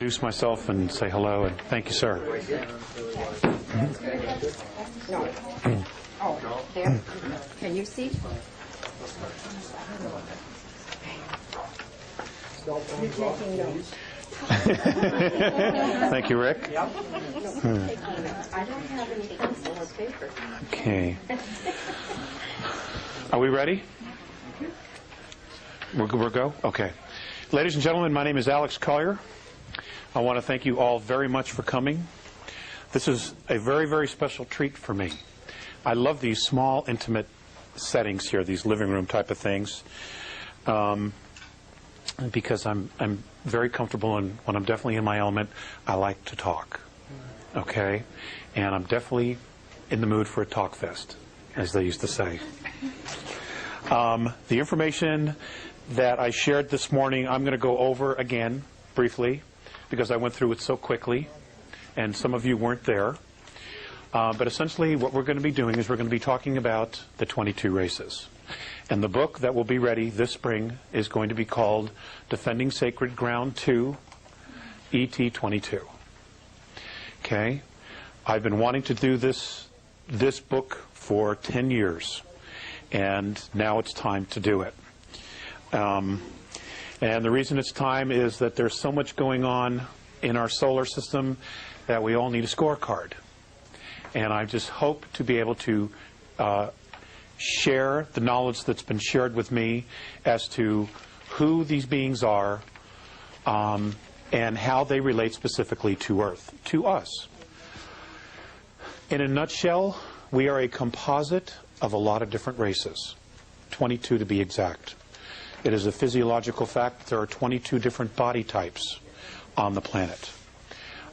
Introduce myself and say hello and thank you, sir. Oh, there. Can you see? You're taking notes. Thank you, Rick. I don't have any pencil or paper. Okay. Are we ready? We're go? Okay. Ladies and gentlemen, my name is Alex Collier. I want to thank you all very much for coming. This is a very, very special treat for me. I love these small, intimate settings here, these living room type of things, because I'm very comfortable, and when I'm definitely in my element, I like to talk. Okay? And I'm definitely in the mood for a talk fest, as they used to say. The information that I shared this morning, I'm going to go over again briefly, because I went through it so quickly, and some of you weren't there. But essentially what we're going to be doing is we're going to be talking about the 22 races. And the book that will be ready this spring is going to be called Defending Sacred Ground 2, ET22. Okay? I've been wanting to do this book for 10 years, and now it's time to do it. And the reason it's time is that there's so much going on in our solar system that we all need a scorecard. And I just hope to be able to share the knowledge that's been shared with me as to who these beings are and how they relate specifically to Earth, to us. In a nutshell, we are a composite of a lot of different races, 22 to be exact. It is a physiological fact that there are 22 different body types on the planet.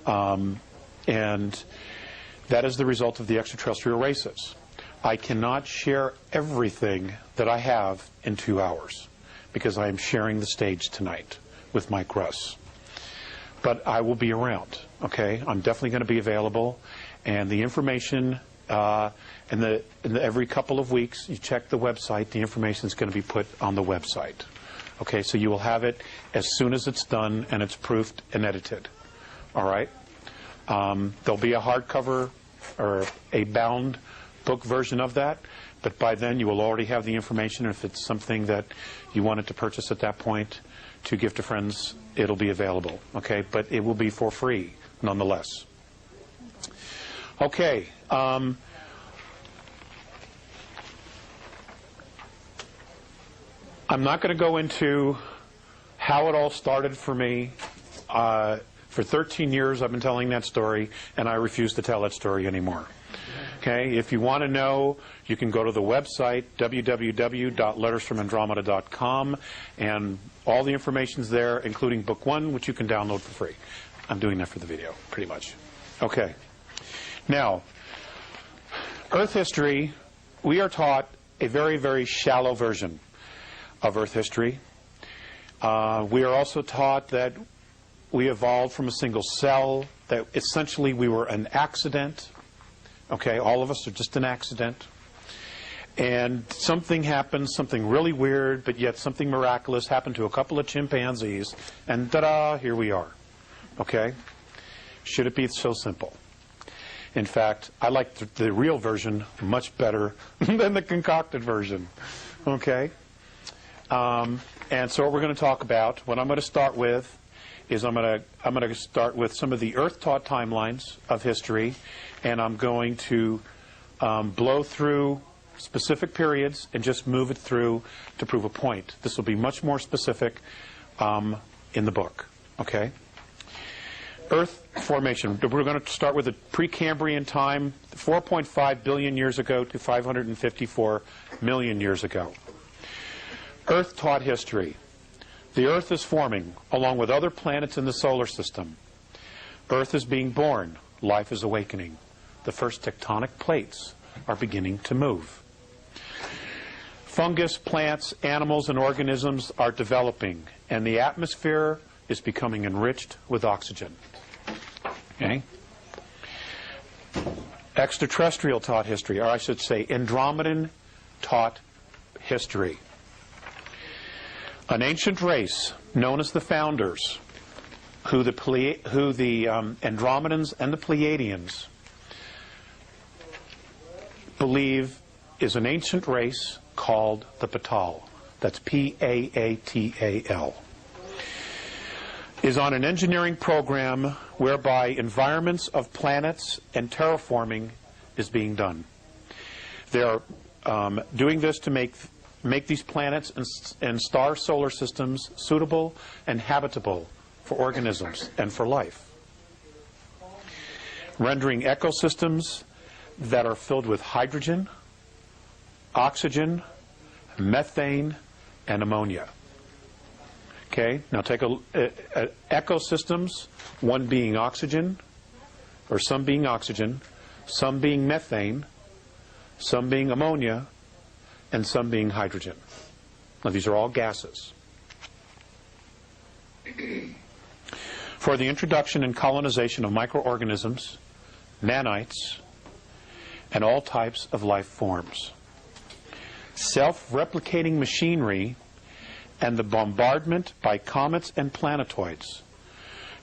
And that is the result of the extraterrestrial races. I cannot share everything that I have in 2 hours because I am sharing the stage tonight with Mike Russ. But I will be around, okay? I'm definitely going to be available. And the information, every couple of weeks, you check the website, the information is going to be put on the website. Okay, so you will have it as soon as it's done and it's proofed and edited. All right? There'll be a hardcover or a bound book version of that, but by then you will already have the information. If it's something that you wanted to purchase at that point to give to friends, it'll be available. Okay, but it will be for free nonetheless. Okay. I'm not going to go into how it all started for me. For 13 years I've been telling that story, and I refuse to tell that story anymore. Okay, if you want to know, you can go to the website, www.lettersfromandromeda.com, and all the information's there, including book 1, which you can download for free. I'm doing that for the video, pretty much. Okay. Now, Earth history, we are taught a very, very shallow version of Earth history. We are also taught that we evolved from a single cell, that essentially we were an accident. Okay, all of us are just an accident. And something happened, something really weird, but yet something miraculous happened to a couple of chimpanzees, and ta-da, here we are. Okay? Should it be so simple? In fact, I like the real version much better than the concocted version. Okay? And so what we're going to talk about, what I'm going to start with, is I'm going to start with some of the Earth-taught timelines of history, and I'm going to blow through specific periods and just move it through to prove a point. This will be much more specific in the book. Okay? Earth formation. We're going to start with the Precambrian time, 4.5 billion years ago to 554 million years ago. Earth-taught history. The Earth is forming, along with other planets in the solar system. Earth is being born. Life is awakening. The first tectonic plates are beginning to move. Fungus, plants, animals, and organisms are developing, and the atmosphere is becoming enriched with oxygen. Okay? Extraterrestrial taught history, or I should say Andromedan taught history. An ancient race known as the Founders, who the Andromedans and the Pleiadians believe is an ancient race called the Paatal. That's P-A-A-T-A-L. Is on an engineering program whereby environments of planets and terraforming is being done. They are doing this to make these planets and star solar systems suitable and habitable for organisms and for life. Rendering ecosystems that are filled with hydrogen, oxygen, methane, and ammonia. Okay, now take ecosystems, one being oxygen, or some being oxygen, some being methane, some being ammonia, and some being hydrogen. Now these are all gases. For the introduction and colonization of microorganisms, nanites, and all types of life forms. Self-replicating machinery and the bombardment by comets and planetoids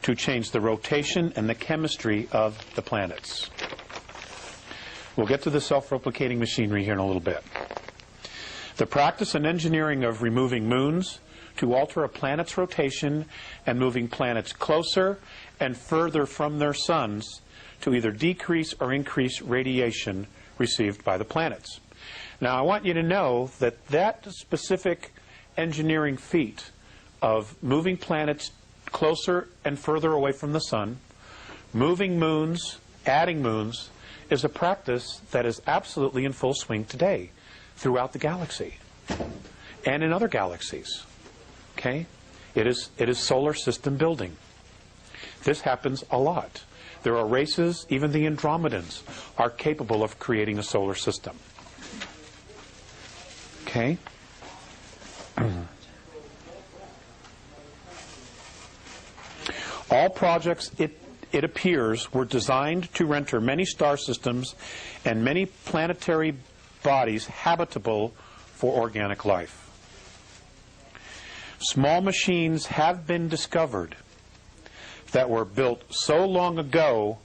to change the rotation and the chemistry of the planets. We'll get to the self-replicating machinery here in a little bit. The practice and engineering of removing moons to alter a planet's rotation and moving planets closer and further from their suns to either decrease or increase radiation received by the planets. Now, I want you to know that that specific engineering feat of moving planets closer and further away from the sun, moving moons, adding moons, is a practice that is absolutely in full swing today throughout the galaxy and in other galaxies. Okay? It is solar system building. This happens a lot. There are races, even the Andromedans, are capable of creating a solar system. Okay? All projects, it appears, were designed to render many star systems and many planetary bodies habitable for organic life. Small machines have been discovered that were built so long ago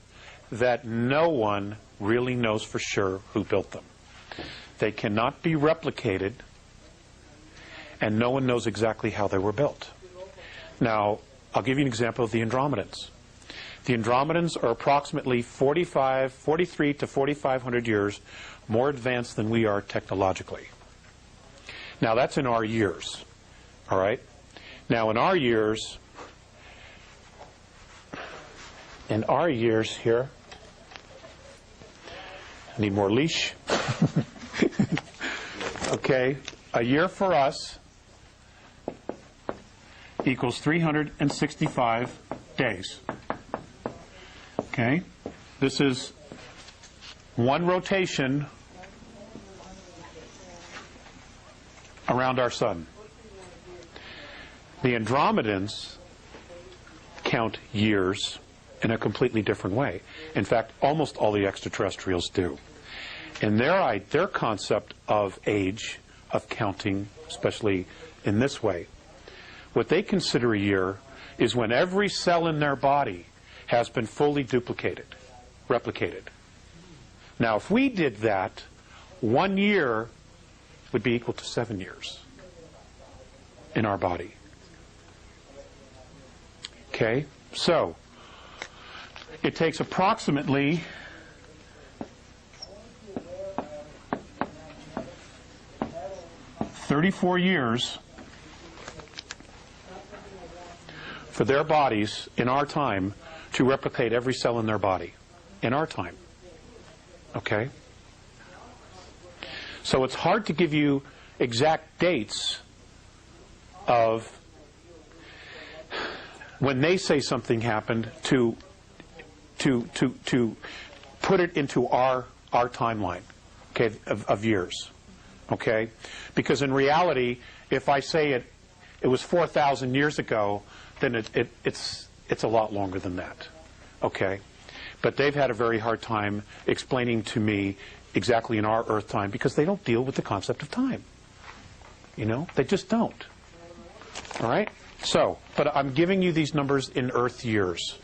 that no one really knows for sure who built them. They cannot be replicated, and no one knows exactly how they were built. Now, I'll give you an example of the Andromedans. The Andromedans are approximately 43 to 4,500 years more advanced than we are technologically. Now, that's in our years, all right? Now, in our years here, I need more leash. Okay, a year for us equals 365 days. Okay, this is one rotation around our sun. The Andromedans count years in a completely different way. In fact, almost all the extraterrestrials do. And their concept of age, of counting, especially in this way, what they consider a year is when every cell in their body has been fully replicated. Now, if we did that, 1 year would be equal to 7 years in our body. Okay? So, it takes approximately 34 years for their bodies in our time to replicate every cell in their body in our time. Okay? So it's hard to give you exact dates of when they say something happened to put it into our timeline, okay, of years. Okay? Because in reality, if I say it was 4,000 years ago, then it's a lot longer than that. Okay? But they've had a very hard time explaining to me exactly in our Earth time because they don't deal with the concept of time. You know? They just don't. All right? So, but I'm giving you these numbers in Earth years.